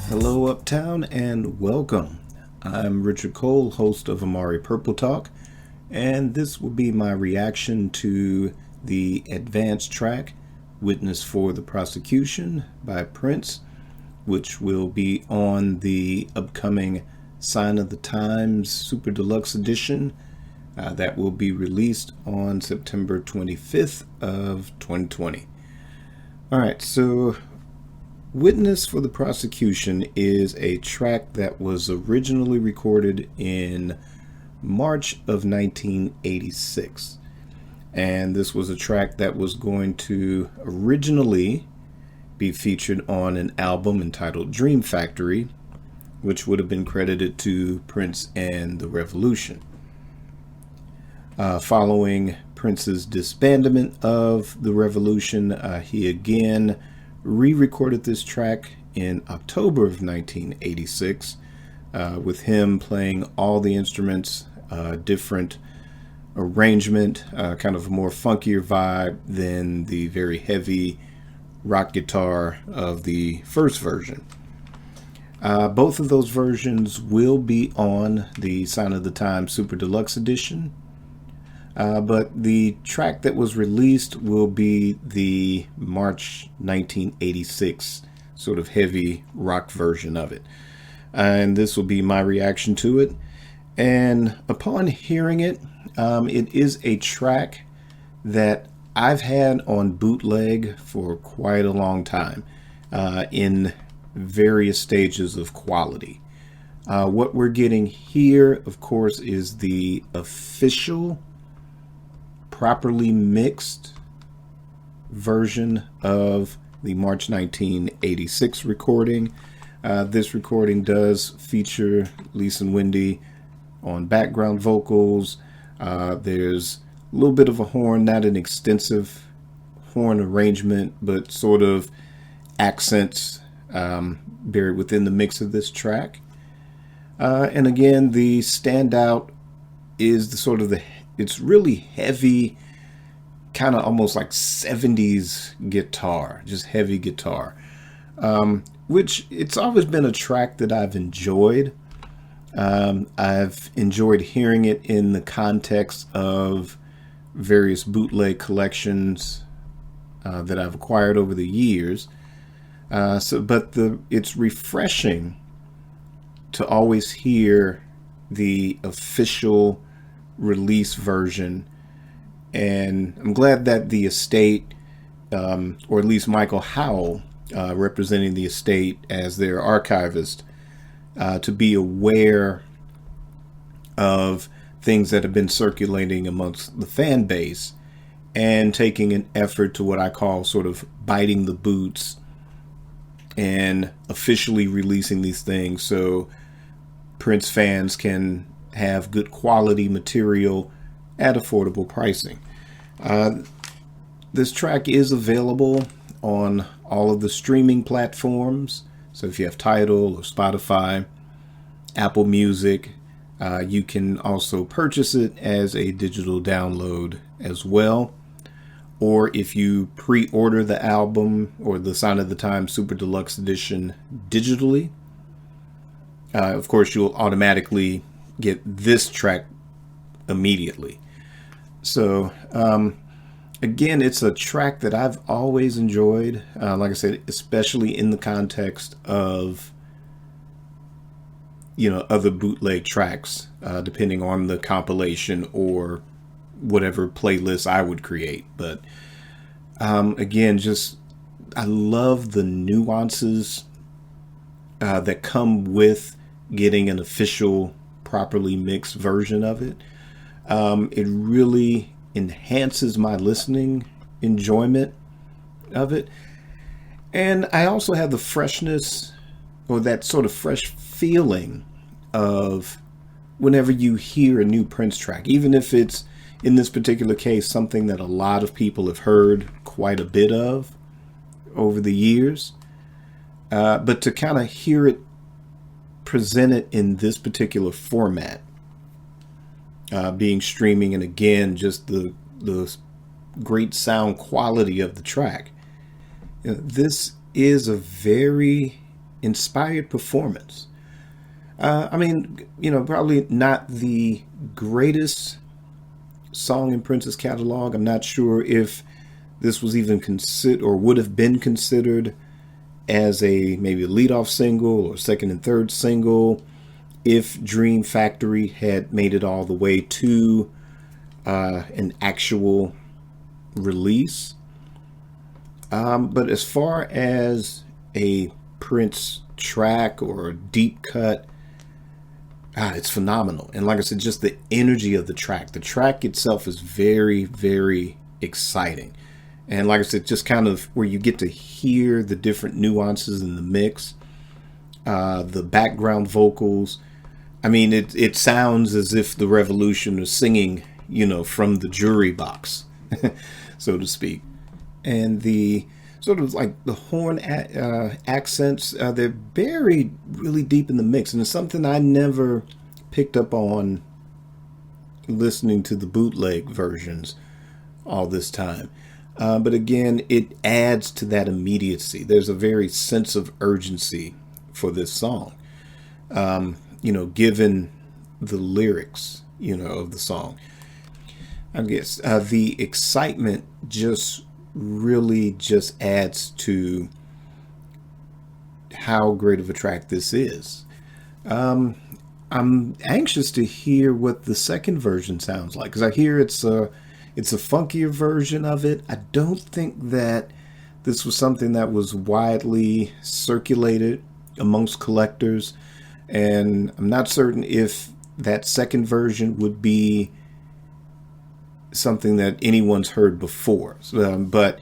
Hello, Uptown, and welcome. I'm Richard Cole, host of Amari Purple Talk, and this will be my reaction to the advanced track, Witness for the Prosecution by Prince, which will be on the upcoming Sign of the Times Super Deluxe Edition that will be released on September 25th of 2020. All right, so Witness for the Prosecution is a track that was originally recorded in March of 1986. And this was a track that was going to originally be featured on an album entitled Dream Factory, which would have been credited to Prince and the Revolution. Following Prince's disbandment of the Revolution, he again re-recorded this track in October of 1986 with him playing all the instruments, different arrangement, kind of a more funkier vibe than the very heavy rock guitar of the first version. Both of those versions will be on the Sign of the Times Super Deluxe Edition. But the track that was released will be the March 1986 sort of heavy rock version of it. And this will be my reaction to it. And upon hearing it, it is a track that I've had on bootleg for quite a long time in various stages of quality. What we're getting here, of course, is the official properly mixed version of the March 1986 recording. This recording does feature Lisa and Wendy on background vocals. There's a little bit of a horn, not an extensive horn arrangement, but sort of accents buried within the mix of this track. And again, the standout is it's really heavy, kind of almost like 70s guitar, just heavy guitar, which it's always been a track that I've enjoyed. I've enjoyed hearing it in the context of various bootleg collections that I've acquired over the years. It's refreshing to always hear the official release version, and I'm glad that the estate, or at least Michael Howell, representing the estate as their archivist, to be aware of things that have been circulating amongst the fan base and taking an effort to what I call sort of biting the boots and officially releasing these things so Prince fans can have good quality material at affordable pricing. This track is available on all of the streaming platforms. So if you have Tidal or Spotify, Apple Music, you can also purchase it as a digital download as well. Or if you pre-order the album or the Sign of the Times Super Deluxe Edition digitally, of course you'll automatically get this track immediately. So again, it's a track that I've always enjoyed, like I said, especially in the context of other bootleg tracks, depending on the compilation or whatever playlist I would create. But again, just I love the nuances that come with getting an official properly mixed version of it. It really enhances my listening enjoyment of it. And I also have the freshness, or that sort of fresh feeling of whenever you hear a new Prince track, even if it's, in this particular case, something that a lot of people have heard quite a bit of over the years. But to kind of hear it presented in this particular format, being streaming, and again, just the great sound quality of the track. This is a very inspired performance. I mean, probably not the greatest song in Prince's catalog. I'm not sure if this was even considered or would have been considered as maybe a leadoff single or second and third single if Dream Factory had made it all the way to an actual release. But as far as a Prince track or a deep cut, it's phenomenal. And like I said, just the energy of the track. The track itself is very, very exciting. And like I said, just kind of where you get to hear the different nuances in the mix, the background vocals. I mean, it sounds as if the Revolution is singing, from the jury box, so to speak. And the sort of like the horn accents, they're buried really deep in the mix. And it's something I never picked up on listening to the bootleg versions all this time. But again, it adds to that immediacy. There's a very sense of urgency for this song, given the lyrics, of the song. I guess the excitement really just adds to how great of a track this is. I'm anxious to hear what the second version sounds like, because I hear it's a funkier version of it. I don't think that this was something that was widely circulated amongst collectors, and I'm not certain if that second version would be something that anyone's heard before. But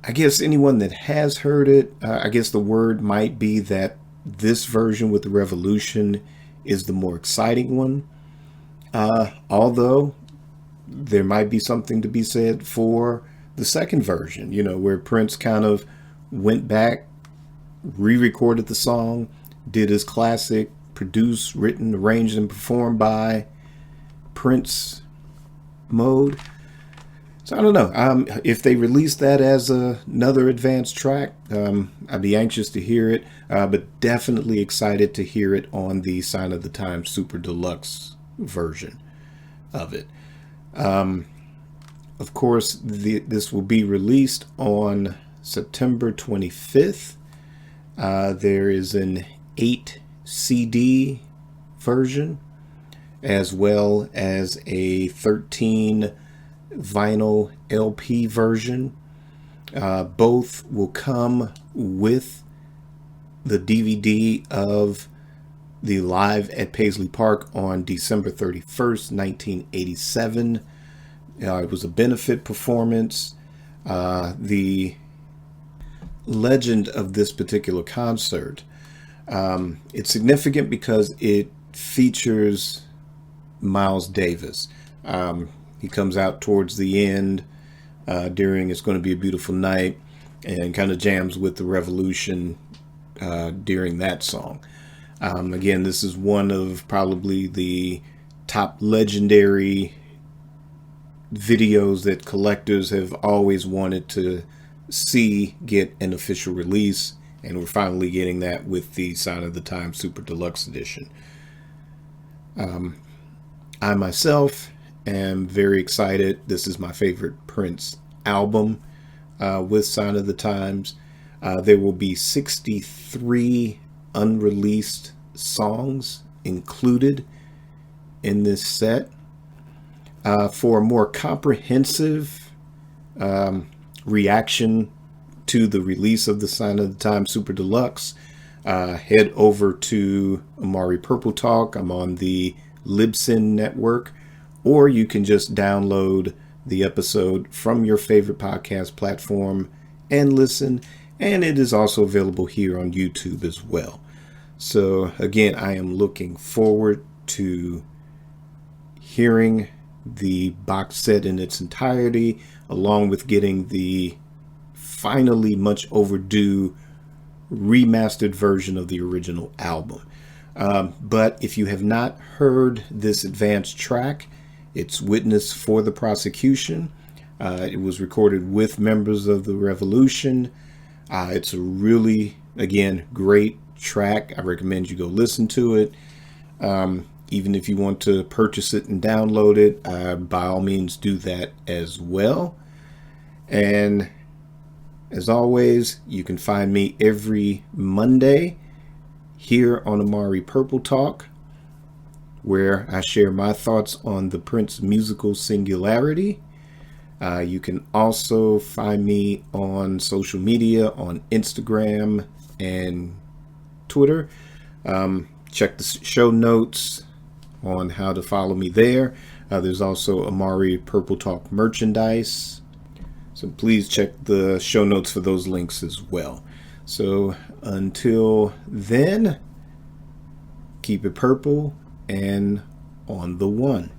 I guess anyone that has heard it, I guess the word might be that this version with the Revolution is the more exciting one. Although there might be something to be said for the second version, where Prince kind of went back, re-recorded the song, did his classic produced, written, arranged, and performed by Prince mode. So I don't know. If they release that as another advanced track, I'd be anxious to hear it, but definitely excited to hear it on the Sign of the Times Super Deluxe version of it. Of course, this will be released on September 25th. There is an 8 CD version, as well as a 13 vinyl LP version. Both will come with the DVD of the Live at Paisley Park on December 31st, 1987. It was a benefit performance. The legend of this particular concert, it's significant because it features Miles Davis. He comes out towards the end during It's Going to Be a Beautiful Night and kind of jams with the Revolution during that song. Again, this is one of probably the top legendary videos that collectors have always wanted to see get an official release, and we're finally getting that with the Sign of the Times Super Deluxe Edition. I myself am very excited. This is my favorite Prince album with Sign of the Times. There will be 63 unreleased songs included in this set. For a more comprehensive reaction to the release of the Sign of the Times Super Deluxe, head over to Amari Purple Talk. I'm on the Libsyn network, or you can just download the episode from your favorite podcast platform and listen. And it is also available here on YouTube as well. So again, I am looking forward to hearing the box set in its entirety, along with getting the finally much overdue remastered version of the original album. But if you have not heard this advanced track, it's Witness for the Prosecution. It was recorded with members of the Revolution. It's a really, Again, great track. I recommend you go listen to it. Even if you want to purchase it and download it, by all means do that as well. And as always, you can find me every Monday here on Amari Purple Talk, where I share my thoughts on the Prince musical Singularity. You can also find me on social media on Instagram and Twitter. Check the show notes on how to follow me there. There's also Amari Purple Talk merchandise. So please check the show notes for those links as well. So until then, keep it purple and on the one.